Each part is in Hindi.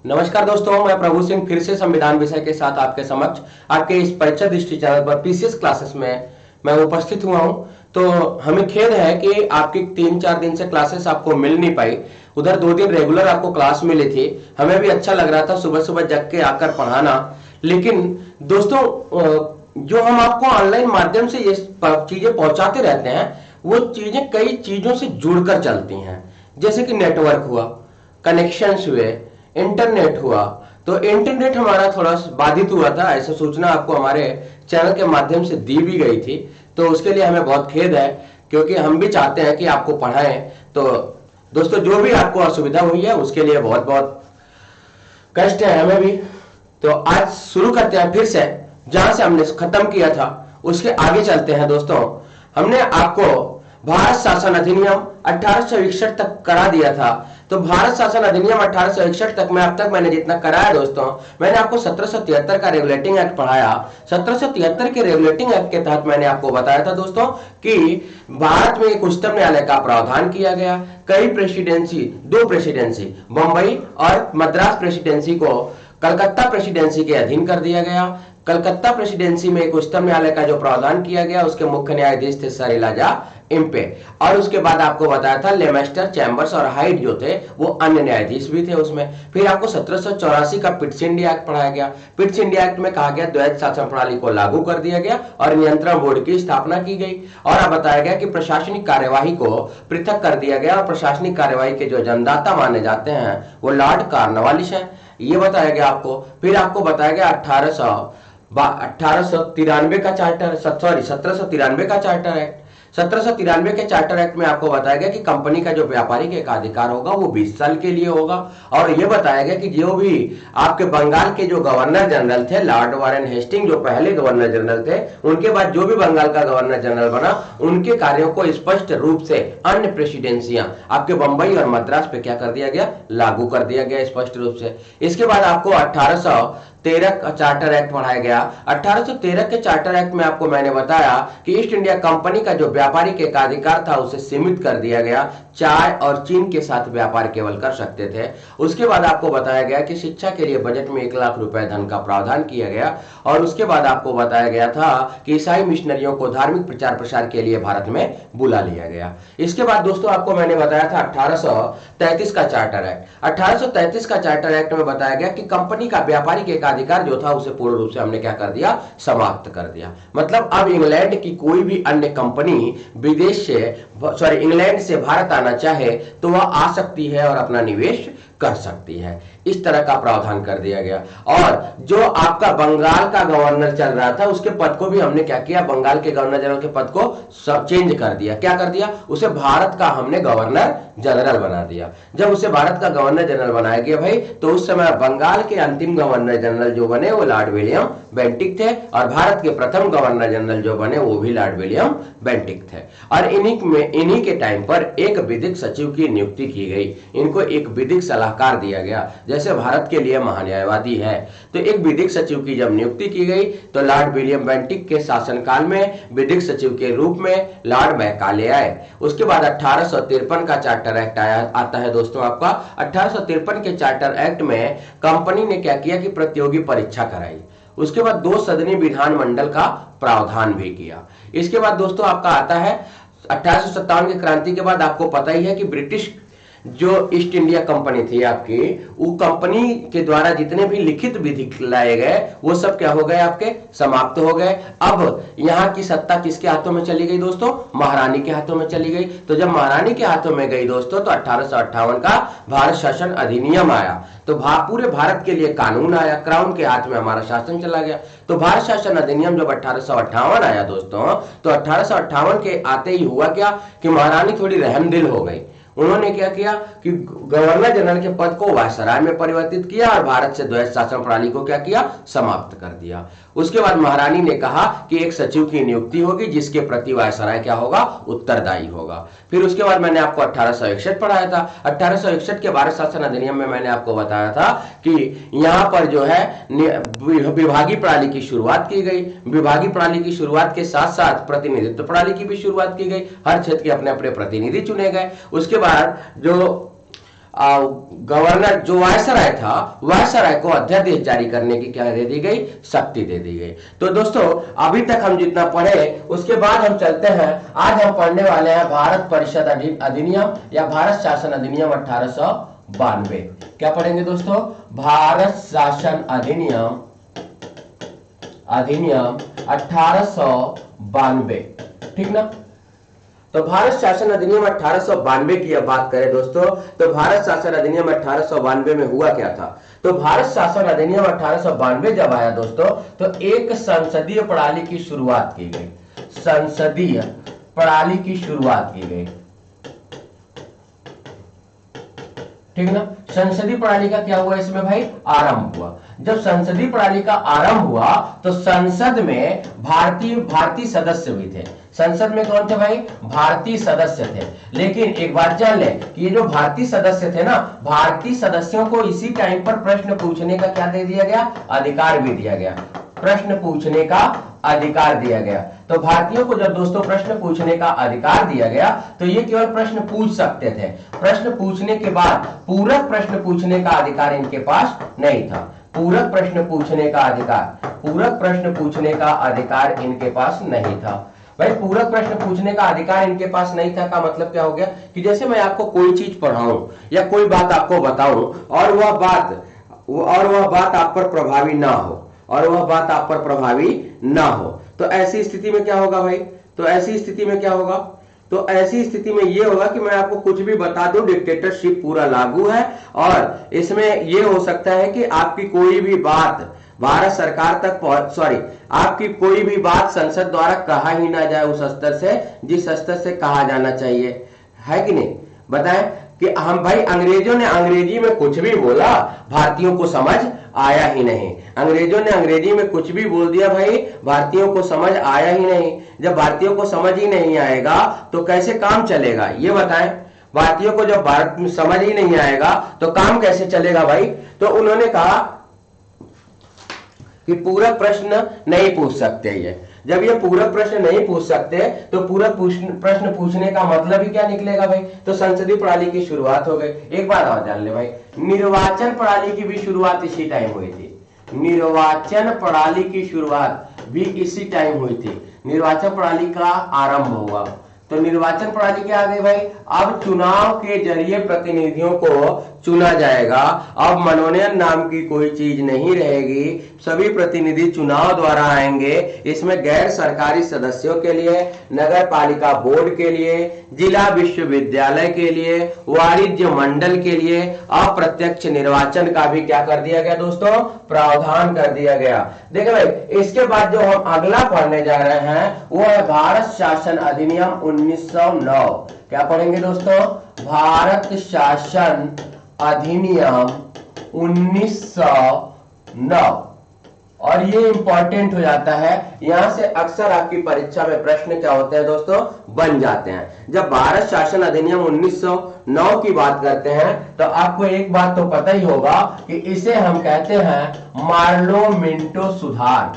नमस्कार दोस्तों, मैं प्रभु सिंह फिर से संविधान विषय के साथ आपके समक्ष आपके इस परीक्षा दृष्टि चैनल पर पीसीएस क्लासेस में मैं उपस्थित हुआ हूं। तो हमें खेद है कि आपकी 3-4 दिन से क्लासेस आपको मिल नहीं पाई। उधर 2 दिन रेगुलर आपको क्लास मिली थी, हमें भी अच्छा लग रहा था सुबह सुबह जग के आकर पढ़ाना। लेकिन दोस्तों, जो हम आपको ऑनलाइन माध्यम से ये चीजें पहुंचाते रहते हैं, वो चीजें कई चीजों से जुड़कर चलती हैं। जैसे कि नेटवर्क हुआ, कनेक्शंस हुए, इंटरनेट हुआ। तो इंटरनेट हमारा थोड़ा बाधित हुआ था, ऐसा सूचना आपको हमारे चैनल के माध्यम से दी भी गई थी। तो उसके लिए हमें बहुत खेद है, क्योंकि हम भी चाहते हैं कि आपको पढ़ाएं। तो दोस्तों, जो भी आपको असुविधा हुई है उसके लिए बहुत बहुत कष्ट है हमें भी। तो आज शुरू करते हैं फिर से, जहां से हमने खत्म किया था उसके आगे चलते हैं। दोस्तों, हमने आपको भारत शासन अधिनियम 1861 तक करा दिया था। तो भारत शासन अधिनियम 1861 तक में अब तक मैंने जितना कराया दोस्तों, मैंने आपको 1773 का रेगुलेटिंग एक्ट पढ़ाया। 1773 के रेगुलेटिंग एक्ट के तहत मैंने आपको बताया था दोस्तों कि भारत में एक उच्चतम न्यायालय का प्रावधान किया गया। कई प्रेसिडेंसी, 2 प्रेसिडेंसी, बंबई और मद्रास प्रेसिडेंसी को कलकत्ता प्रेसिडेंसी के अधीन कर दिया गया। कलकत्ता प्रेसिडेंसी में एक उच्चतम न्यायालय का जो प्रावधान किया गया, उसके मुख्य न्यायाधीश थे सर इलाजा इम्पे। और उसके बाद आपको बताया था लेमेस्टर, चैम्बर्स और हाइट जो थे वो अन्य न्यायाधीश भी थे उसमें। फिर आपको 1784 का पिट्स इंडिया एक्ट पढ़ाया गया। पिट्स इंडिया एक्ट में कहा गया द्वैध शासन प्रणाली को लागू कर दिया गया और नियंत्रण बोर्ड की स्थापना की गई। और अब बताया गया कि प्रशासनिक कार्यवाही को पृथक कर दिया गया और प्रशासनिक कार्यवाही के जो जनदाता माने जाते हैं वो लॉर्ड कॉर्नवालिस हैं, ये बताया गया आपको। फिर आपको बताया गया 1893 का चार्टर, सॉरी 1793 का चार्टर एक्ट। 1793 के चार्टर एक्ट में आपको बताया गया कि कंपनी का जो व्यापारिक एकाधिकार होगा वो 20 साल के लिए होगा। और यह बताया गया कि जो भी आपके बंगाल के जो गवर्नर जनरल थे, लॉर्ड वारेन हेस्टिंग जो पहले गवर्नर जनरल थे, उनके बाद जो भी बंगाल का गवर्नर जनरल बना, उनके कार्यों को स्पष्ट रूप से अन्य प्रेसिडेंसियां आपके बंबई और मद्रास पे क्या कर दिया गया, लागू कर दिया गया स्पष्ट रूप से। इसके बाद आपको 1813 का चार्टर एक्ट पढ़ाया गया। 1813 के चार्टर एक्ट में आपको मैंने बताया कि ईस्ट इंडिया कंपनी का जो व्यापारिक एकाधिकार था उसे सीमित कर दिया गया। चाय और चीन के साथ व्यापार केवल कर सकते थे। उसके बाद आपको बताया गया कि शिक्षा के लिए बजट में 1 लाख रुपए धन का प्रावधान किया गया। और उसके बाद आपको बताया गया था कि ईसाई मिशनरियों को धार्मिक प्रचार प्रसार के लिए भारत में बुला लिया गया। इसके बाद दोस्तों आपको मैंने बताया था 1833 का चार्टर एक्ट। 1833 का चार्टर एक्ट में बताया गया कि कंपनी का व्यापारिक एकाधिकार जो था उसे पूर्ण रूप से हमने क्या कर दिया, समाप्त कर दिया। मतलब अब इंग्लैंड की कोई भी अन्य कंपनी विदेश से, सॉरी इंग्लैंड से भारत आना चाहे तो वह आ सकती है और अपना निवेश कर सकती है। इस तरह का प्रावधान कर दिया गया। और जो आपका बंगाल का गवर्नर चल रहा था उसके पद को भी हमने क्या किया, बंगाल के गवर्नर जनरल के पद को चेंज कर दिया। क्या कर दिया, उसे भारत का हमने गवर्नर जनरल बना दिया। जब उसे भारत का गवर्नर जनरल बनाया गया भाई, तो उस समय बंगाल के अंतिम गवर्नर जनरल जो बने वो लॉर्ड विलियम बेंटिक थे और भारत के प्रथम गवर्नर जनरल जो बने वो भी लॉर्ड विलियम बेंटिक थे। और इन्हीं के टाइम पर एक विधिक सचिव की नियुक्ति की गई। इनको एक विधिक सलाहकार दिया गया, जैसे भारत के लिए महान्यायवादी है। तो एक विधिक सचिव की जब नियुक्ति की गई तो लॉर्ड विलियम बेंटिक के शासनकाल में विधिक सचिव के रूप में लॉर्ड मैकाले आए। उसके बाद 1853 का चार्टर एक्ट आता है दोस्तों आपका। 1853 के चार्टर एक्ट में कंपनी ने क्या किया कि प्रतियोगी परीक्षा कराई। उसके बाद 2 सदनीय विधानमंडल का प्रावधान भी किया। इसके बाद दोस्तों आपका आता है 1857 की क्रांति के बाद। आपको पता ही है कि ब्रिटिश जो ईस्ट इंडिया कंपनी थी आपकी, वो कंपनी के द्वारा जितने भी लिखित विधि लाए गए वो सब क्या हो गए, आपके समाप्त हो गए। अब यहाँ की सत्ता किसके हाथों में चली गई दोस्तों, महारानी के हाथों में चली गई। तो जब महारानी के हाथों में गई दोस्तों, तो 1858 का भारत शासन अधिनियम आया। तो पूरे भारत के लिए कानून आया, क्राउन के हाथ में हमारा शासन चला गया। तो भारत शासन अधिनियम जब 1858 आया दोस्तों, तो 1858 के आते ही हुआ क्या कि महारानी थोड़ी रहमदिल हो गई। उन्होंने क्या किया कि गवर्नर जनरल के पद को वायसराय में परिवर्तित किया और भारत से द्वैध शासन प्रणाली को क्या किया, समाप्त कर दिया। उसके बाद महारानी ने कहा कि एक सचिव की नियुक्ति होगी जिसके प्रति वायसराय क्या होगा, उत्तरदायी होगा। फिर उसके बाद मैंने आपको 1861 पढ़ाया था। 1861 के भारत शासन अधिनियम में मैंने आपको बताया था कि यहां पर जो है विभागीय प्रणाली की शुरुआत की गई। विभागीय प्रणाली की शुरुआत के साथ साथ प्रतिनिधित्व प्रणाली की भी शुरुआत की गई। हर क्षेत्र के अपने अपने प्रतिनिधि चुने गए। उसके बाद जो गवर्नर जो वायसराय था, वायसराय को अध्यादेश जारी करने की क्या दे दी गई, शक्ति दे दी गई। तो दोस्तों अभी तक हम जितना पढ़े उसके बाद हम चलते हैं, आज हम पढ़ने वाले हैं भारत परिषद अधिनियम या भारत शासन अधिनियम 1892। क्या पढ़ेंगे दोस्तों, भारत शासन अधिनियम 1892, ठीक ना। तो भारत शासन अधिनियम 1892 की अब बात करें दोस्तों, तो भारत शासन अधिनियम 1892 में हुआ क्या था। तो भारत शासन अधिनियम 1892 जब आया दोस्तों, तो एक संसदीय प्रणाली की शुरुआत की गई, संसदीय प्रणाली की शुरुआत की गई, ठीक ना। संसदीय प्रणाली का क्या हुआ इसमें भाई, आरंभ हुआ। जब संसदीय प्रणाली का आरंभ हुआ तो संसद में भारतीय सदस्य भी थे। संसद में कौन थे भाई, भारतीय सदस्य थे। लेकिन एक बात जान ले कि ये जो भारतीय सदस्य थे ना, भारतीय सदस्यों को इसी टाइम पर प्रश्न पूछने का क्या दे दिया गया, अधिकार भी दिया गया, प्रश्न पूछने का अधिकार दिया गया। तो भारतीयों को जब दोस्तों प्रश्न पूछने का अधिकार दिया गया तो ये केवल प्रश्न पूछ सकते थे। प्रश्न पूछने के बाद पूरक प्रश्न पूछने का अधिकार इनके पास नहीं था। पूरक प्रश्न पूछने का अधिकार, पूरक प्रश्न पूछने का अधिकार इनके पास नहीं था। भाई पूरक प्रश्न पूछने का अधिकार इनके पास नहीं था का मतलब क्या हो गया कि जैसे मैं आपको कोई चीज पढ़ाऊं या कोई बात आपको बताऊं और वह बात आप पर प्रभावी ना हो, और वह बात आप पर प्रभावी ना हो, तो ऐसी स्थिति में क्या होगा भाई, तो ऐसी स्थिति में क्या होगा, तो ऐसी स्थिति में यह होगा कि मैं आपको कुछ भी बता दूं, डिक्टेटरशिप पूरा लागू है। और इसमें यह हो सकता है कि आपकी कोई भी बात भारत सरकार तक आपकी कोई भी बात संसद द्वारा कहा ही ना जाए उस स्तर से जिस स्तर से कहा जाना चाहिए, है कि नहीं। बताएं कि हम भाई अंग्रेजों ने अंग्रेजी में कुछ भी बोला, भारतीयों को समझ आया ही नहीं। अंग्रेजों ने अंग्रेजी में कुछ भी बोल दिया भाई, भारतीयों को समझ आया ही नहीं। जब भारतीयों को समझ ही नहीं आएगा तो कैसे काम चलेगा, ये बताएं। भारतीयों को जब भारत में समझ ही नहीं आएगा तो काम कैसे चलेगा भाई। तो उन्होंने कहा कि पूरक प्रश्न नहीं पूछ सकते। ये जब ये पूरक प्रश्न नहीं पूछ सकते तो पूरक प्रश्न पूछने का मतलब ही क्या निकलेगा भाई, तो संसदीय प्रणाली की शुरुआत हो गई। एक बात और जान ले भाई, निर्वाचन प्रणाली की भी शुरुआत इसी टाइम हुई थी। निर्वाचन प्रणाली की शुरुआत भी इसी टाइम हुई थी। निर्वाचन प्रणाली का आरंभ हुआ तो निर्वाचन प्रणाली क्या आ गई भाई, अब चुनाव के जरिए प्रतिनिधियों को चुना जाएगा। अब मनोनयन नाम की कोई चीज नहीं रहेगी, सभी प्रतिनिधि चुनाव द्वारा आएंगे। इसमें गैर सरकारी सदस्यों के लिए, नगर पालिका बोर्ड के लिए, जिला विश्वविद्यालय के लिए, वाणिज्य मंडल के लिए अप्रत्यक्ष निर्वाचन का भी क्या कर दिया गया दोस्तों, प्रावधान कर दिया गया। देखिए भाई, इसके बाद जो हम अगला पढ़ने जा रहे हैं वो है भारत शासन अधिनियम 1909। क्या पढ़ेंगे दोस्तों, भारत शासन अधिनियम 1909। और ये इंपॉर्टेंट हो जाता है, यहां से अक्सर आपकी परीक्षा में प्रश्न क्या होते हैं दोस्तों, बन जाते हैं। जब भारत शासन अधिनियम 1909 की बात करते हैं तो आपको एक बात तो पता ही होगा कि इसे हम कहते हैं मार्लो मिंटो सुधार।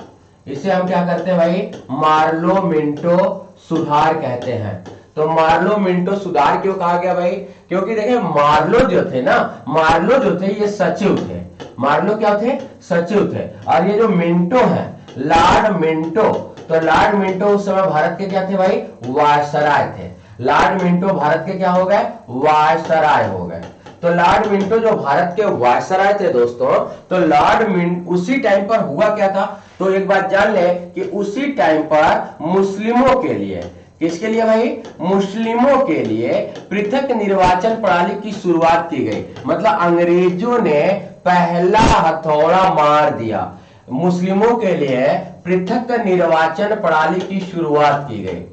इसे हम क्या करते हैं भाई, मार्लो मिंटो सुधार कहते हैं। तो मार्लो मिंटो सुधार क्यों कहा गया भाई, क्योंकि देखिए मार्लो जो थे ना, मार्लो जो थे ये सचिव थे। मार्लो क्या थे, सचिव थे। और ये जो मिंटो है, लॉर्ड मिंटो, तो लॉर्ड मिंटो उस समय भारत के क्या थे भाई, वायसराय थे। लॉर्ड मिंटो भारत के क्या हो गए, वायसराय हो गए। तो लॉर्ड मिंटो जो भारत के वायसराय थे दोस्तों, तो लॉर्ड मिंटो उसी टाइम पर हुआ क्या था, तो एक बात जान ले कि उसी टाइम पर मुस्लिमों के लिए, किसके लिए भाई, मुस्लिमों के लिए पृथक निर्वाचन प्रणाली की शुरुआत की गई। मतलब अंग्रेजों ने पहला हथौड़ा मार दिया, मुस्लिमों के लिए पृथक निर्वाचन प्रणाली की शुरुआत की गई।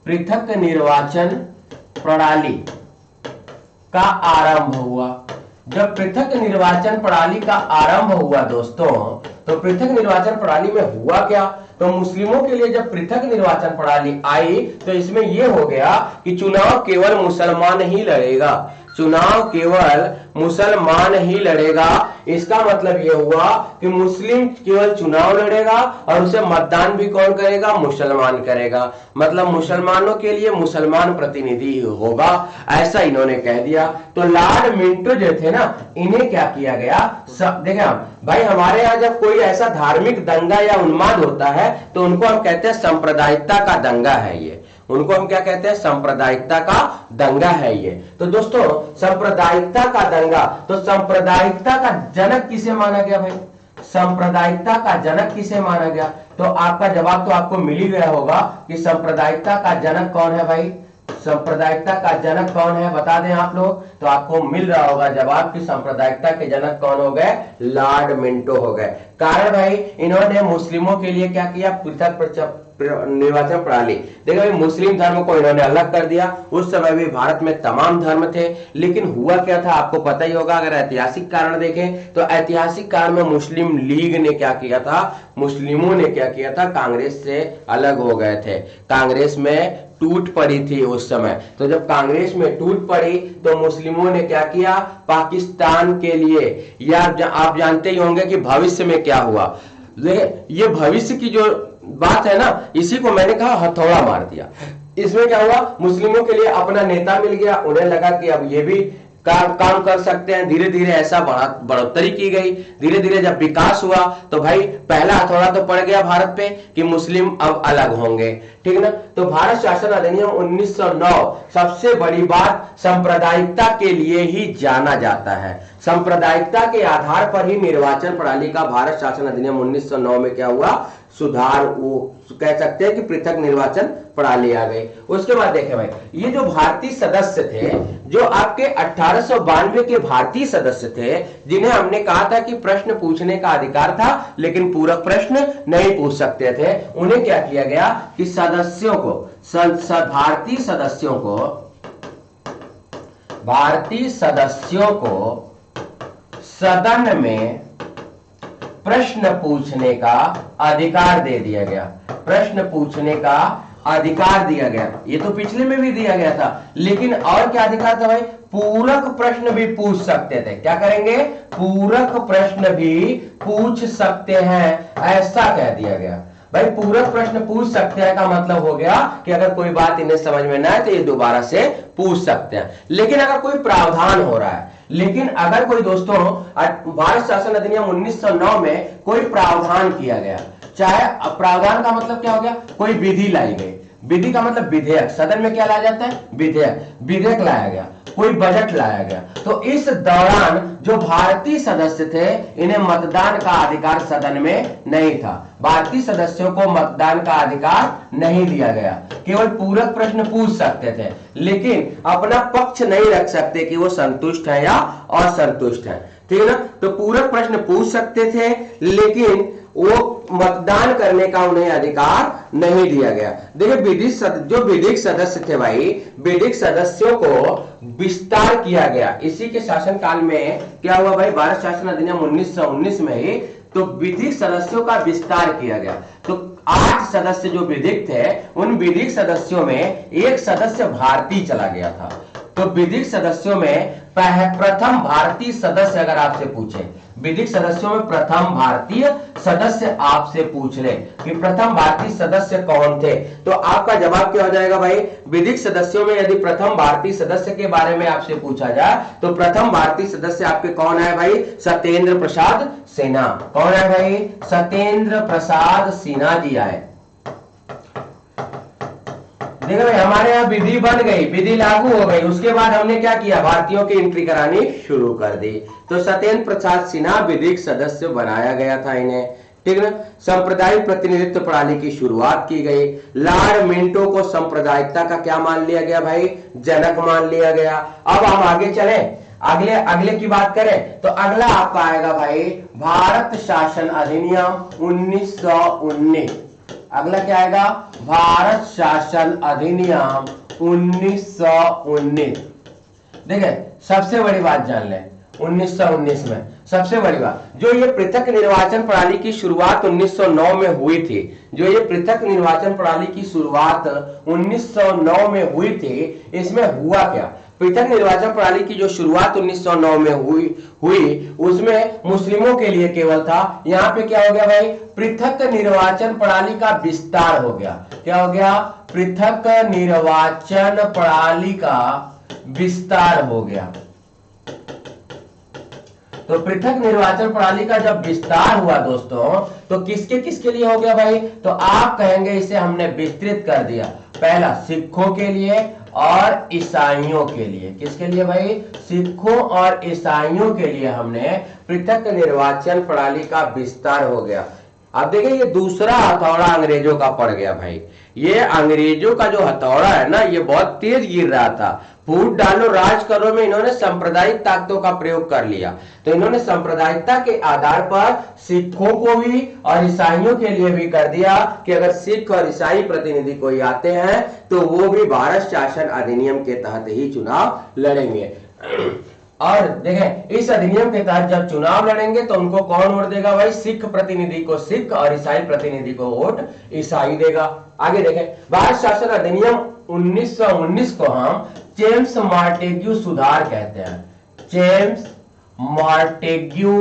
पृथक निर्वाचन प्रणाली का आरंभ हुआ। जब पृथक निर्वाचन प्रणाली का आरंभ हुआ दोस्तों, तो पृथक निर्वाचन प्रणाली में हुआ क्या, तो मुस्लिमों के लिए जब पृथक निर्वाचन प्रणाली आई तो इसमें यह हो गया कि चुनाव केवल मुसलमान ही लड़ेगा, चुनाव केवल मुसलमान ही लड़ेगा। इसका मतलब यह हुआ कि मुस्लिम केवल चुनाव लड़ेगा और उसे मतदान भी कौन करेगा? मुसलमान करेगा। मतलब मुसलमानों के लिए मुसलमान प्रतिनिधि होगा, ऐसा इन्होंने कह दिया। तो लॉर्ड मिंटो जो थे ना, इन्हें क्या किया गया? देखिए भाई, हमारे यहाँ जब कोई ऐसा धार्मिक दंगा या उन्माद होता है तो उनको हम कहते हैं सांप्रदायिकता का दंगा है ये। उनको हम क्या कहते हैं? सांप्रदायिकता का दंगा है ये। तो दोस्तों, सांप्रदायिकता का दंगा, तो सांप्रदायिकता का जनक किसे माना गया भाई? सांप्रदायिकता का जनक किसे माना गया? तो आपका जवाब तो आपको मिल ही गया होगा कि सांप्रदायिकता का जनक कौन है भाई? सांप्रदायिकता का जनक कौन है बता दें आप लोग, तो आपको मिल रहा होगा जवाब कि सांप्रदायिकता के जनक कौन हो गए? लॉर्ड मिंटो हो गए। कारण भाई, इन्होंने मुस्लिमों के लिए क्या किया? पृथक निर्वाचन प्रणाली। देखो भाई, मुस्लिम धर्म को इन्होंने अलग कर दिया। उस समय भी भारत में तमाम धर्म थे, लेकिन हुआ क्या था आपको पता ही होगा। अगर ऐतिहासिक कारण देखें तो ऐतिहासिक कारण में मुस्लिम लीग ने क्या किया था? मुस्लिमों ने क्या किया था? कांग्रेस से अलग हो गए थे। कांग्रेस में टूट पड़ी थी उस समय। तो जब कांग्रेस में टूट पड़ी तो मुस्लिमों ने क्या किया? पाकिस्तान के लिए, या आप जानते ही होंगे कि भविष्य में क्या हुआ। ये भविष्य की जो बात है ना, इसी को मैंने कहा हथौड़ा मार दिया। इसमें क्या हुआ? मुस्लिमों के लिए अपना नेता मिल गया। उन्हें लगा कि अब ये भी काम कर सकते हैं। धीरे धीरे ऐसा बढ़ोतरी की गई। धीरे धीरे जब विकास हुआ तो भाई पहला हथौड़ा तो पड़ गया भारत पे कि मुस्लिम अब अलग होंगे, ठीक ना। तो भारत शासन अधिनियम 1909 सबसे बड़ी बात, सांप्रदायिकता के लिए ही जाना जाता है। सांप्रदायिकता के आधार पर ही निर्वाचन प्रणाली का भारत शासन अधिनियम 1909 में क्या हुआ? सुधार, वो कह सकते हैं कि पृथक निर्वाचन प्रणाली आ गई। उसके बाद देखें भाई, ये जो भारतीय सदस्य थे, जो आपके 1892 के भारतीय सदस्य थे, जिन्हें हमने कहा था कि प्रश्न पूछने का अधिकार था लेकिन पूरक प्रश्न नहीं पूछ सकते थे, उन्हें क्या किया गया कि सदस्यों को, भारतीय सदस्यों को सदन में प्रश्न पूछने का अधिकार दे दिया गया। प्रश्न पूछने का अधिकार दिया गया। ये तो पिछले में भी दिया गया था, लेकिन और क्या अधिकार था भाई? पूरक प्रश्न भी पूछ सकते थे। क्या करेंगे? पूरक प्रश्न भी पूछ सकते हैं, ऐसा कह दिया गया। भाई पूरक प्रश्न पूछ सकते हैं का मतलब हो गया कि अगर कोई बात इन्हें समझ में ना आए तो ये दोबारा से पूछ सकते हैं। लेकिन अगर कोई प्रावधान हो रहा है, लेकिन अगर कोई दोस्तों भारत शासन अधिनियम 1909 में कोई प्रावधान किया गया, चाहे प्रावधान का मतलब क्या हो गया? कोई विधि लाई गई। विधि का मतलब विधेयक। सदन में क्या लाया जाता है? विधेयक लाया गया, कोई बजट लाया गया। तो इस दौरान जो भारतीय सदस्य थे, इन्हें मतदान का अधिकार सदन में नहीं था। भारतीय सदस्यों को मतदान का अधिकार नहीं दिया गया। केवल पूरक प्रश्न पूछ सकते थे, लेकिन अपना पक्ष नहीं रख सकते कि वो संतुष्ट है या असंतुष्ट है, ठीक है ना। तो पूरक प्रश्न पूछ सकते थे, लेकिन वो मतदान करने का उन्हें अधिकार नहीं दिया गया। देखिए, जो विधिक सदस्य थे भाई, विधिक सदस्यों को विस्तार किया गया। इसी के शासनकाल में क्या हुआ भाई? भारत शासन अधिनियम 1919 में ही तो विधिक सदस्यों का विस्तार किया गया। तो 8 सदस्य जो विधिक थे, उन विधिक सदस्यों में एक सदस्य भारतीय चला गया था। तो विधिक सदस्यों में प्रथम भारतीय सदस्य अगर आपसे पूछे, विधिक सदस्यों में प्रथम भारतीय सदस्य आपसे पूछ ले कि प्रथम भारतीय सदस्य कौन थे, तो आपका जवाब क्या हो जाएगा भाई? विधिक सदस्यों में यदि प्रथम भारतीय सदस्य के बारे में आपसे पूछा जाए तो प्रथम भारतीय सदस्य आपके कौन है भाई? सत्येंद्र प्रसाद सिन्हा। कौन है भाई? सत्येंद्र प्रसाद सिन्हा जी आए। देखो भाई, हमारे यहाँ विधि बन गई, विधि लागू हो गई, उसके बाद हमने क्या किया? भारतीयों की एंट्री करानी शुरू कर दी। तो सत्येंद्र प्रसाद सिन्हा विधिक सदस्य बनाया गया था इन्हें, ठीक है ना। सांप्रदायिक प्रतिनिधित्व प्रणाली की शुरुआत की गई। लॉर्ड मिंटो को सांप्रदायिकता का क्या मान लिया गया भाई? जनक मान लिया गया। अब हम आगे चले, अगले की बात करें तो अगला आपका आएगा भाई भारत शासन अधिनियम 1919। अगला क्या आएगा? भारत शासन अधिनियम 1919। देखिए, सबसे बड़ी बात जान लें, 1919 में सबसे बड़ी बात, जो ये पृथक निर्वाचन प्रणाली की शुरुआत 1909 में हुई थी, जो ये पृथक निर्वाचन प्रणाली की शुरुआत 1909 में हुई थी, इसमें हुआ क्या? पृथक निर्वाचन प्रणाली की जो शुरुआत 1909 में हुई उसमें मुस्लिमों के लिए केवल था। यहां पे क्या हो गया भाई, पृथक निर्वाचन प्रणाली का विस्तार हो गया। क्या हो गया, पृथक निर्वाचन प्रणाली का विस्तार हो गया। तो पृथक निर्वाचन प्रणाली का जब विस्तार हुआ दोस्तों, तो किसके किसके लिए हो गया भाई, तो आप कहेंगे इसे हमने विस्तृत कर दिया। पहला सिखों के लिए और ईसाइयों के लिए। किसके लिए भाई, सिखों और ईसाइयों के लिए हमने पृथक निर्वाचन प्रणाली का विस्तार हो गया। अब देखिए ये दूसरा हथौड़ा अंग्रेजों का पड़ गया भाई। ये अंग्रेजों का जो हथौड़ा है ना, ये बहुत तेज गिर रहा था। फूट डालो राज करो में इन्होंने सांप्रदायिक ताकतों का प्रयोग कर लिया। तो इन्होंने सांप्रदायिकता के आधार पर सिखों को भी और ईसाइयों के लिए भी कर दिया कि अगर सिख और ईसाई प्रतिनिधि कोई आते हैं तो वो भी भारत शासन अधिनियम के तहत ही चुनाव लड़ेंगे। और देखें इस अधिनियम के तहत जब चुनाव लड़ेंगे तो उनको कौन वोट देगा भाई, सिख प्रतिनिधि को सिख और ईसाई प्रतिनिधि को वोट ईसाई देगा। आगे देखें, भारत शासन अधिनियम 1919 को हम जेम्स मॉन्टेग्यू सुधार कहते हैं। जेम्स मॉन्टेग्यू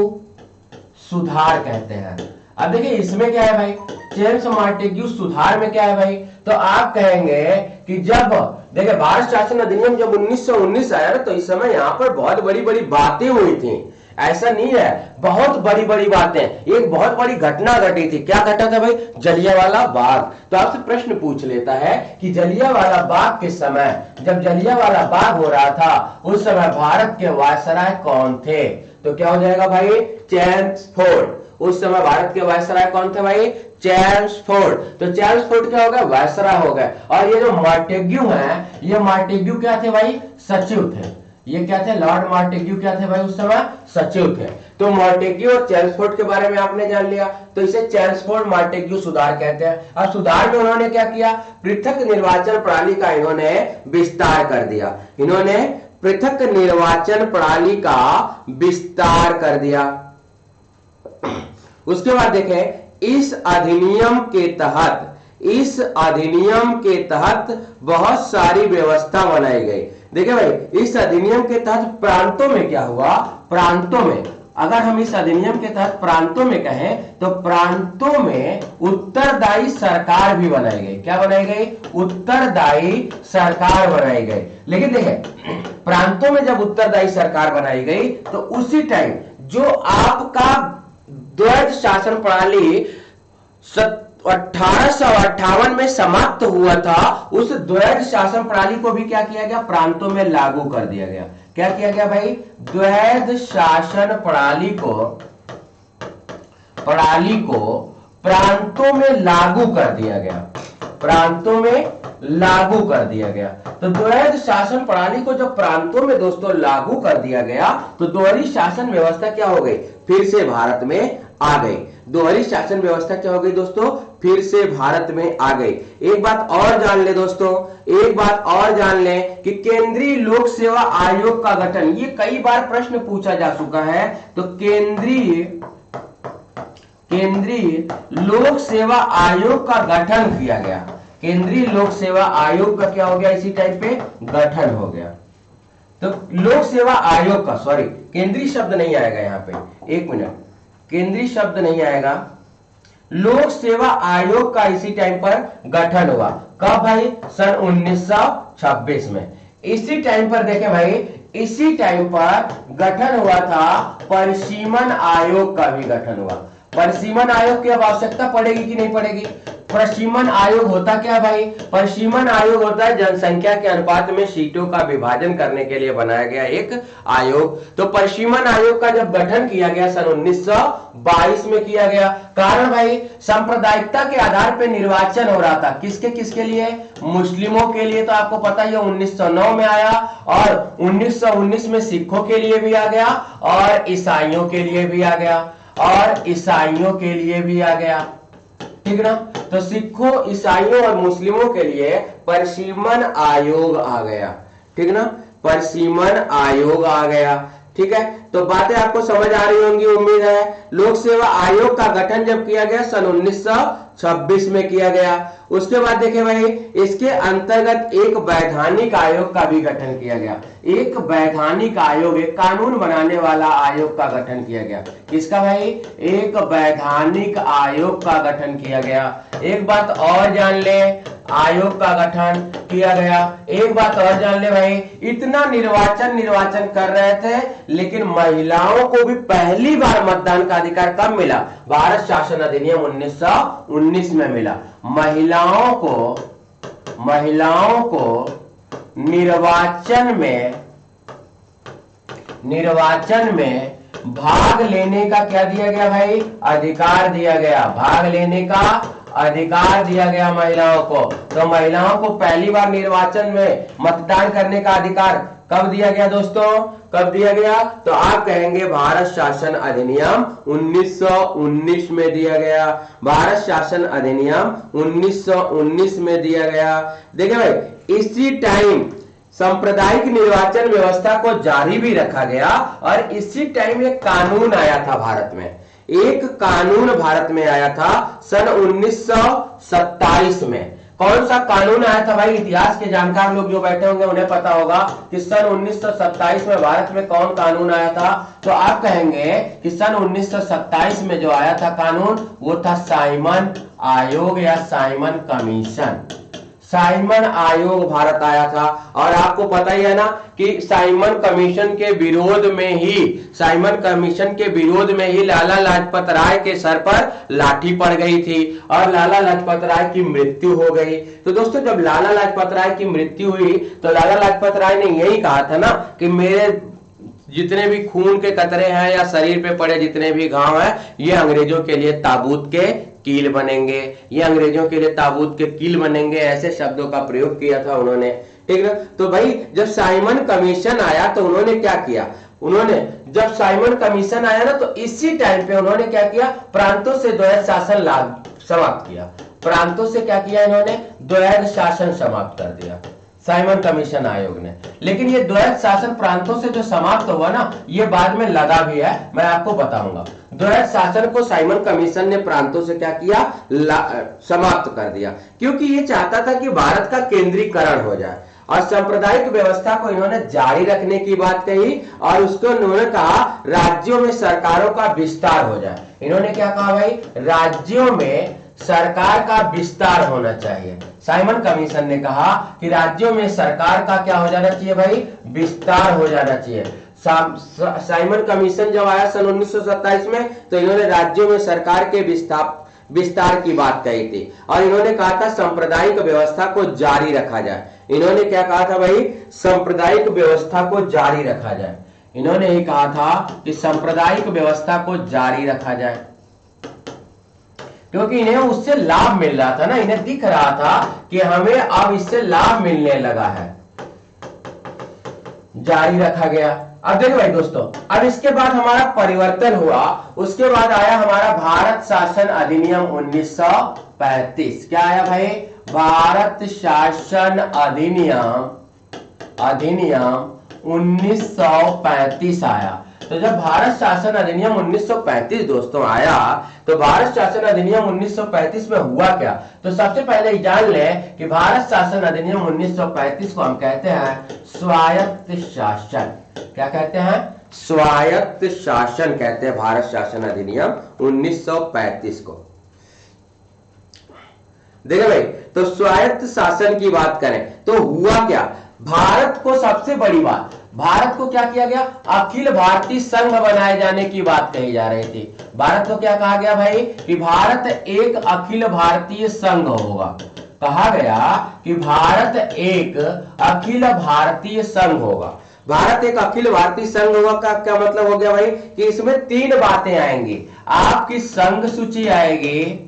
सुधार कहते हैं। अब देखिए इसमें क्या है भाई, जेम्स मॉन्टेग्यू सुधार में क्या है भाई, तो आप कहेंगे कि जब देखिए भारत शासन अधिनियम जब 1919 आया ना, तो इस समय यहां पर बहुत बड़ी बड़ी बातें हुई थी। ऐसा नहीं है, बहुत बड़ी बड़ी बातें। एक बहुत बड़ी घटना घटी थी। क्या घटा था भाई, जलियांवाला बाग। तो आपसे प्रश्न पूछ लेता है कि जलियांवाला बाग के समय, जब जलियांवाला बाग हो रहा था उस समय भारत के वायसराय कौन थे, तो क्या हो जाएगा भाई, चेम्सफोर्ड। उस समय भारत के वायसराय कौन थे भाई, चेम्सफोर्ड। तो चेम्सफोर्ड क्या हो गया, वायसराय हो गए। और ये जो मॉन्टेग्यू है, ये मॉन्टेग्यू क्या थे भाई, सचिव थे। ये क्या थे, लॉर्ड मॉन्टेग्यू क्या थे भाई, उस समय सचिव थे। तो मॉन्टेग्यू और चेम्सफोर्ड के बारे में आपने जान लिया, तो इसे चेम्सफोर्ड मॉन्टेग्यू सुधार कहते हैं। अब सुधार में उन्होंने क्या किया, पृथक निर्वाचन प्रणाली का इन्होंने विस्तार कर दिया। इन्होंने पृथक निर्वाचन प्रणाली का विस्तार कर दिया। उसके बाद देखें, इस अधिनियम के तहत बहुत सारी व्यवस्था बनाई गई। देखिए भाई, इस अधिनियम के तहत प्रांतों में क्या हुआ, प्रांतों में अगर हम इस अधिनियम के तहत प्रांतों में कहें तो प्रांतों में उत्तरदायी सरकार भी बनाई गई। क्या बनाई गई, उत्तरदायी सरकार बनाई गई। लेकिन देखें, प्रांतों में जब उत्तरदायी सरकार बनाई गई तो उसी टाइम जो आपका द्वैध शासन प्रणाली 1858 में समाप्त हुआ था, उस द्वैध शासन प्रणाली को भी क्या किया गया, प्रांतों में लागू कर दिया गया। क्या किया गया भाई, द्वैध शासन प्रणाली को प्रांतों में लागू कर दिया गया। प्रांतों में लागू कर दिया गया। तो द्वैध शासन प्रणाली को जब प्रांतों में दोस्तों लागू कर दिया गया तो दोहरी शासन व्यवस्था क्या हो गई, फिर से भारत में आ गई। दोहरी शासन व्यवस्था क्या हो गई दोस्तों, फिर से भारत में आ गई। एक बात और जान ले दोस्तों, एक बात और जान ले कि केंद्रीय लोक सेवा आयोग का गठन, ये कई बार प्रश्न पूछा जा चुका है। तो केंद्रीय लोक सेवा आयोग का गठन किया गया। केंद्रीय लोक सेवा आयोग का क्या हो गया, इसी टाइप पे गठन हो गया। तो लोक सेवा आयोग का, सॉरी केंद्रीय शब्द नहीं आएगा यहां पे, एक मिनट, केंद्रीय शब्द नहीं आएगा। लोक सेवा आयोग का इसी टाइम पर गठन हुआ। कब भाई, सन 1926 में। इसी टाइम पर देखें भाई, इसी टाइम पर गठन हुआ था परिसीमन आयोग का भी गठन हुआ। परिसीमन आयोग की अब आवश्यकता पड़ेगी कि नहीं पड़ेगी। परिसीमन आयोग होता क्या भाई, परिसीमन आयोग होता है जनसंख्या के अनुपात में सीटों का विभाजन करने के लिए बनाया गया एक आयोग। तो परिसीमन आयोग का जब गठन किया गया सन 1922 में किया गया। कारण भाई, सांप्रदायिकता के आधार पर निर्वाचन हो रहा था। किसके किसके लिए, मुस्लिमों के लिए तो आपको पता ही है 1909 में आया, और 1919 में सिखों के लिए भी आ गया, और ईसाइयों के लिए भी आ गया, और ईसाइयों के लिए भी आ गया। ठीक ना, तो सिखों, ईसाइयों और मुस्लिमों के लिए परिसीमन आयोग आ गया। ठीक ना, परिसीमन आयोग आ गया। ठीक है, तो बातें आपको समझ आ रही होंगी उम्मीद है। लोक सेवा आयोग का गठन जब किया गया सन 1926 में किया गया। उसके बाद देखिए भाई, इसके अंतर्गत एक वैधानिक आयोग का भी गठन किया गया। एक वैधानिक आयोग, एक कानून बनाने वाला आयोग का गठन किया गया। किसका भाई? एक वैधानिक आयोग का गठन किया गया। एक बात और जान ले, आयोग का गठन किया गया। एक बात और जान ले भाई, इतना निर्वाचन कर रहे थे, लेकिन महिलाओं को भी पहली बार मतदान का अधिकार कब मिला? भारत शासन अधिनियम 1919 में मिला। महिलाओं को निर्वाचन में भाग लेने का क्या दिया गया भाई? अधिकार दिया गया। भाग लेने का अधिकार दिया गया महिलाओं को। तो महिलाओं को पहली बार निर्वाचन में मतदान करने का अधिकार कब दिया गया दोस्तों? कब दिया गया? तो आप कहेंगे भारत शासन अधिनियम 1919 में दिया गया। भारत शासन अधिनियम 1919 में दिया गया। देखिए भाई, इसी टाइम सांप्रदायिक निर्वाचन व्यवस्था को जारी भी रखा गया और इसी टाइम एक कानून आया था भारत में। एक कानून भारत में आया था सन 1927 में। कौन सा कानून आया था भाई? इतिहास के जानकार लोग जो बैठे होंगे उन्हें पता होगा कि सन 1927 में भारत में कौन कानून आया था। तो आप कहेंगे कि सन 1927 में जो आया था कानून, वो था साइमन आयोग या साइमन कमीशन। साइमन आयोग भारत आया था। और आपको पता ही है ना कि साइमन कमीशन के विरोध में ही लाला लाजपत राय के सर पर लाठी पड़ गई थी और लाला लाजपत राय की मृत्यु हो गई। तो दोस्तों, जब लाला लाजपत राय की मृत्यु हुई तो लाला लाजपत राय ने यही कहा था ना कि मेरे जितने भी खून के कतरे हैं या शरीर पे पड़े जितने भी घाव हैं, ये अंग्रेजों के लिए ताबूत के कील बनेंगे। ये अंग्रेजों के लिए ताबूत के कील बनेंगे, ऐसे शब्दों का प्रयोग किया था उन्होंने। ठीक है, तो भाई जब साइमन कमीशन आया तो उन्होंने क्या किया? जब साइमन कमीशन आया ना, तो इसी टाइम पे उन्होंने क्या किया? प्रांतों से द्वैध शासन समाप्त किया। प्रांतों से क्या किया इन्होंने? द्वैध शासन समाप्त कर दिया साइमन कमीशन आयोग ने। लेकिन ये द्वैध शासन प्रांतों से जो समाप्त हुआ ना, ये बाद में लगा भी है, मैं आपको बताऊंगा। द्वैध शासन को साइमन कमीशन ने प्रांतों से क्या किया? समाप्त कर दिया, क्योंकि ये चाहता था कि भारत का केंद्रीकरण हो जाए। और सांप्रदायिक व्यवस्था को इन्होंने जारी रखने की बात कही और उसको इन्होंने कहा राज्यों में सरकारों का विस्तार हो जाए। इन्होंने क्या कहा भाई? राज्यों में सरकार का विस्तार होना चाहिए। साइमन कमीशन ने कहा कि राज्यों में सरकार का क्या हो जाना चाहिए भाई? विस्तार हो जाना चाहिए। साइमन कमीशन जब आया सन 1927 में, तो इन्होंने राज्यों में सरकार के विस्तार की बात कही थी और इन्होंने कहा था सांप्रदायिक व्यवस्था को जारी रखा जाए। इन्होंने क्या कहा था भाई? सांप्रदायिक व्यवस्था को जारी रखा जाए। इन्होंने ही कहा था कि सांप्रदायिक व्यवस्था को जारी रखा जाए, क्योंकि इन्हें उससे लाभ मिल रहा था ना। इन्हें दिख रहा था कि हमें अब इससे लाभ मिलने लगा है। जारी रखा गया। अब देखो भाई दोस्तों, अब इसके बाद हमारा परिवर्तन हुआ। उसके बाद आया हमारा भारत शासन अधिनियम 1935। क्या आया भाई? भारत शासन अधिनियम 1935 आया। तो जब भारत शासन अधिनियम 1935 दोस्तों आया, तो भारत शासन अधिनियम 1935 में हुआ क्या? तो सबसे पहले जान लें कि भारत शासन अधिनियम 1935 को हम कहते हैं स्वायत्त शासन। क्या कहते हैं? स्वायत्त शासन कहते हैं भारत शासन अधिनियम 1935 को। देखिए भाई, तो स्वायत्त शासन की बात करें तो हुआ क्या? भारत को सबसे बड़ी बात, भारत को क्या किया गया? अखिल भारतीय संघ बनाए जाने की बात कही जा रही थी। भारत को क्या कहा गया भाई? कि भारत एक अखिल भारतीय संघ होगा। कहा गया कि भारत एक अखिल भारतीय संघ होगा। भारत एक अखिल भारतीय संघ होगा का क्या मतलब हो गया भाई? कि इसमें तीन बातें आएंगी। आपकी संघ सूची आएगी,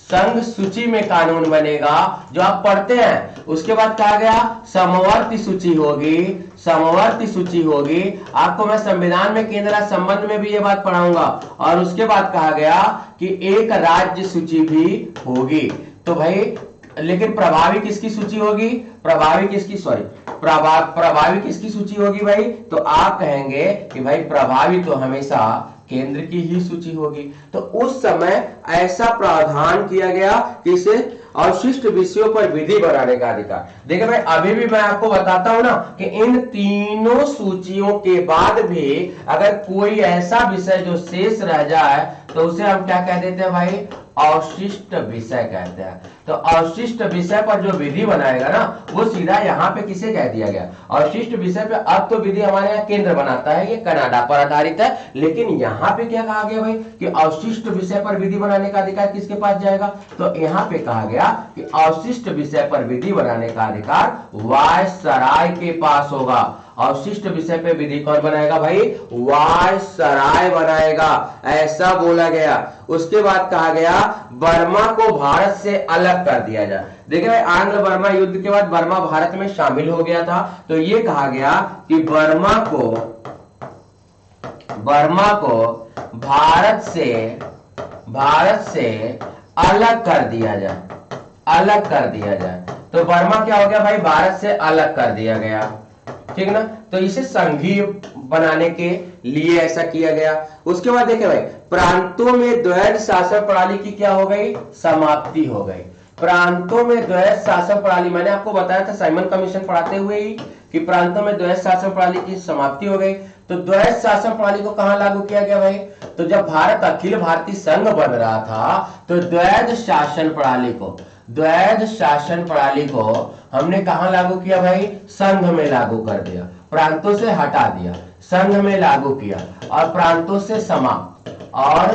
संघ सूची में कानून बनेगा जो आप पढ़ते हैं। उसके बाद कहा गया समवर्ती सूची होगी, समवर्ती सूची होगी। आपको मैं संविधान में केंद्र राज्य संबंध में भी ये बात पढ़ाऊंगा। और उसके बाद कहा गया कि एक राज्य सूची भी होगी। तो भाई लेकिन प्रभावी किसकी सूची होगी? प्रभावी किसकी, सॉरी, प्रभावी किसकी सूची होगी भाई? तो आप कहेंगे कि भाई प्रभावी तो हमेशा केंद्र की ही सूची होगी। तो उस समय ऐसा प्रावधान किया गया कि इसे अवशिष्ट विषयों पर विधि बनाने का अधिकार। देखिए भाई, अभी भी मैं आपको बताता हूं ना कि इन तीनों सूचियों के बाद भी अगर कोई ऐसा विषय जो शेष रह जाए तो उसे हम क्या कह देते हैं भाई? अवशिष्ट विषय कहते हैं। तो अवशिष्ट विषय पर जो विधि बनाएगा ना वो सीधा यहाँ पे किसे कह दिया गया? अवशिष्ट विषय पे। अब तो विधि हमारे यहाँ केंद्र बनाता है, ये कनाडा पर आधारित है, लेकिन यहाँ पे क्या कहा गया भाई कि अवशिष्ट विषय पर विधि बनाने का अधिकार किसके पास जाएगा? तो यहाँ पे कहा गया कि अवशिष्ट विषय पर विधि बनाने का अधिकार वायसराय के पास होगा। अवशिष्ट विषय पे विधि कौन बनाएगा भाई? वायसराय बनाएगा, ऐसा बोला गया। उसके बाद कहा गया बर्मा को भारत से अलग कर दिया जाए। देखिए भाई, आंग्ल बर्मा युद्ध के बाद बर्मा भारत में शामिल हो गया था, तो ये कहा गया कि बर्मा को भारत से अलग कर दिया जाए, अलग कर दिया जाए। तो बर्मा क्या हो गया भाई? भारत से अलग कर दिया गया, ठीक ना। तो इसे संघीय बनाने के लिए ऐसा किया गया। उसके बाद देखिए भाई, प्रांतों में द्वैध शासन प्रणाली की क्या हो गई? समाप्ति हो गई। प्रांतों में द्वैध शासन प्रणाली, मैंने आपको बताया था साइमन कमीशन पढ़ाते हुए ही कि प्रांतों में द्वैध शासन प्रणाली की समाप्ति हो गई। तो द्वैध शासन प्रणाली को कहां लागू किया गया भाई? तो जब भारत अखिल भारतीय संघ बन रहा था तो द्वैध शासन प्रणाली को हमने कहां लागू किया भाई? संघ में लागू कर दिया, प्रांतों से हटा दिया, संघ में लागू किया, और प्रांतों से समाप्त, और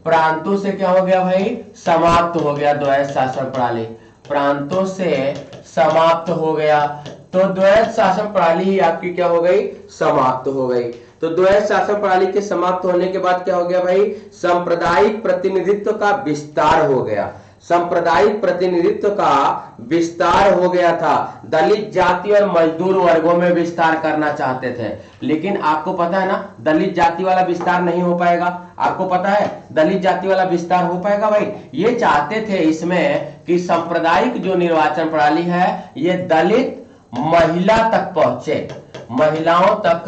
प्रांतों से क्या हो गया भाई? समाप्त हो गया द्वैध शासन प्रणाली, प्रांतों से समाप्त हो गया। तो द्वैध शासन प्रणाली ही आपकी क्या हो गई? समाप्त हो गई। तो द्वैध शासन प्रणाली के समाप्त होने के बाद क्या हो गया भाई? सांप्रदायिक प्रतिनिधित्व का विस्तार हो गया। सांप्रदायिक प्रतिनिधित्व का विस्तार हो गया था। दलित जाति और मजदूर वर्गों में विस्तार करना चाहते थे, लेकिन आपको पता है ना दलित जाति वाला विस्तार नहीं हो पाएगा। आपको पता है दलित जाति वाला विस्तार हो पाएगा भाई? ये चाहते थे इसमें कि सांप्रदायिक जो निर्वाचन प्रणाली है ये दलित महिला तक पहुंचे, महिलाओं तक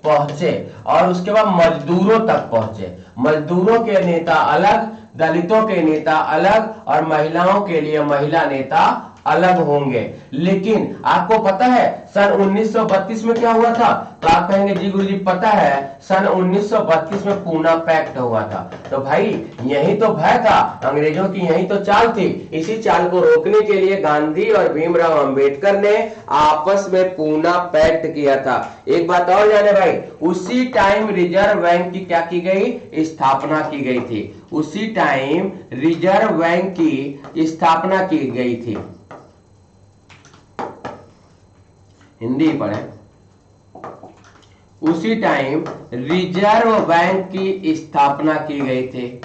पहुंचे, और उसके बाद मजदूरों तक पहुंचे। मजदूरों के नेता अलग, दलितों के नेता अलग, और महिलाओं के लिए महिला नेता अलग होंगे। लेकिन आपको पता है सन 1932 में क्या हुआ था? तो आप कहेंगे जी गुरुजी पता है, सन 1932 में पूना पैक्ट हुआ था। तो भाई यही तो भय था, अंग्रेजों की यही तो चाल थी। इसी चाल को रोकने के लिए गांधी और भीमराव अंबेडकर ने आपस में पूना पैक्ट किया था। एक बात और जाने भाई, उसी टाइम रिजर्व बैंक की क्या की गई? स्थापना की गई थी। उसी टाइम रिजर्व बैंक की स्थापना की गई थी। हिंदी पढ़े। उसी टाइम रिजर्व बैंक की स्थापना की गई थी।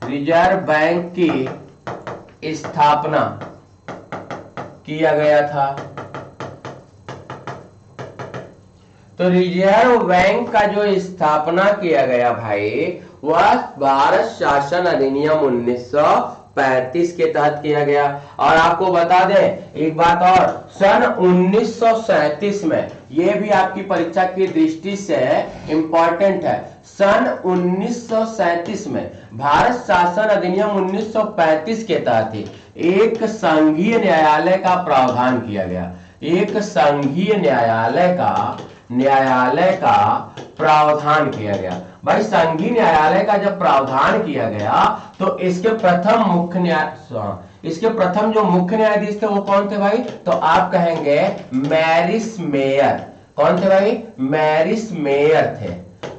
रिजर्व बैंक की स्थापना किया गया था। तो रिजर्व बैंक का जो स्थापना किया गया भाई वह भारत शासन अधिनियम 1935 के तहत किया गया। और आपको बता दें एक बात और, सन 1937 में, यह भी आपकी परीक्षा की दृष्टि से इंपॉर्टेंट है, सन 1937 में भारत शासन अधिनियम 1935 के तहत ही एक संघीय न्यायालय का प्रावधान किया गया। एक संघीय न्यायालय का प्रावधान किया गया। भाई संघीय न्यायालय का जब प्रावधान किया गया तो इसके प्रथम जो मुख्य न्यायाधीश थे वो कौन थे भाई? तो आप कहेंगे मैरिस मेयर। कौन थे भाई? मैरिस मेयर थे।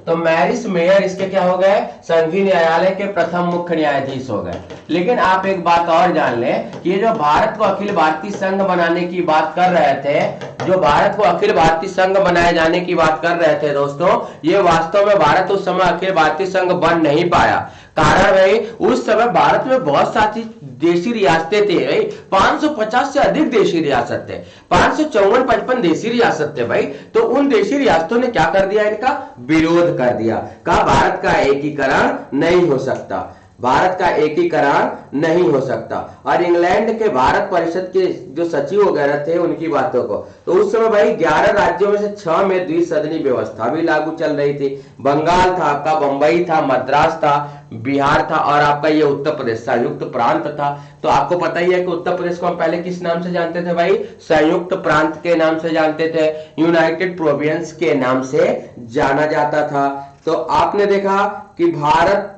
तो मैरिस मेयर इसके क्या हो गए? संघीय न्यायालय के प्रथम मुख्य न्यायाधीश हो गए। लेकिन आप एक बात और जान लें कि ये जो भारत को अखिल भारतीय संघ बनाने की बात कर रहे थे, जो भारत को अखिल भारतीय संघ बनाए जाने की बात कर रहे थे दोस्तों, ये वास्तव में भारत उस समय अखिल भारतीय संघ बन नहीं पाया। कारण भाई उस समय भारत में बहुत सारी देशी रियासतें थी भाई, 550 से अधिक देशी रियासत थे, 554-55 देशी रियासत थे भाई। तो उन देशी रियासतों ने क्या कर दिया? इनका विरोध कर दिया, कहा भारत का एकीकरण नहीं हो सकता। भारत का एकीकरण नहीं हो सकता। और इंग्लैंड के भारत परिषद के जो सचिव वगैरह थे उनकी बातों को, तो उस समय भाई 11 राज्यों में से 6 में द्विसदनी व्यवस्था भी लागू चल रही थी। बंगाल था आपका, बंबई था, मद्रास था, बिहार था और आपका ये उत्तर प्रदेश संयुक्त प्रांत था। तो आपको पता ही है कि उत्तर प्रदेश को हम पहले किस नाम से जानते थे भाई, संयुक्त प्रांत के नाम से जानते थे, यूनाइटेड प्रोविंस के नाम से जाना जाता था। तो आपने देखा कि भारत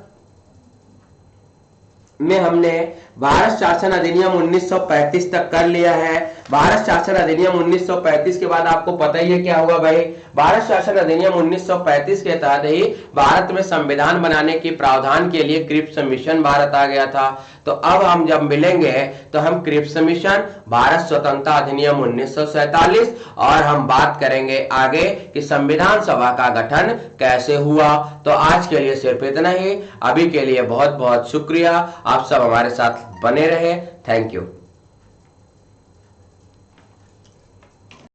में हमने भारत शासन अधिनियम 1935 तक कर लिया है। भारत शासन अधिनियम 1935 के बाद आपको पता ही है क्या हुआ भाई, भारत शासन अधिनियम 1935 के तहत ही भारत में संविधान बनाने की प्रावधान के लिए क्रिप्स मिशन भारत आ गया था। तो अब हम जब मिलेंगे तो हम क्रिप्स मिशन, भारत स्वतंत्रता अधिनियम 1947 और हम बात करेंगे आगे कि संविधान सभा का गठन कैसे हुआ। तो आज के लिए सिर्फ इतना ही, अभी के लिए बहुत बहुत शुक्रिया, आप सब हमारे साथ बने रहे। Thank you.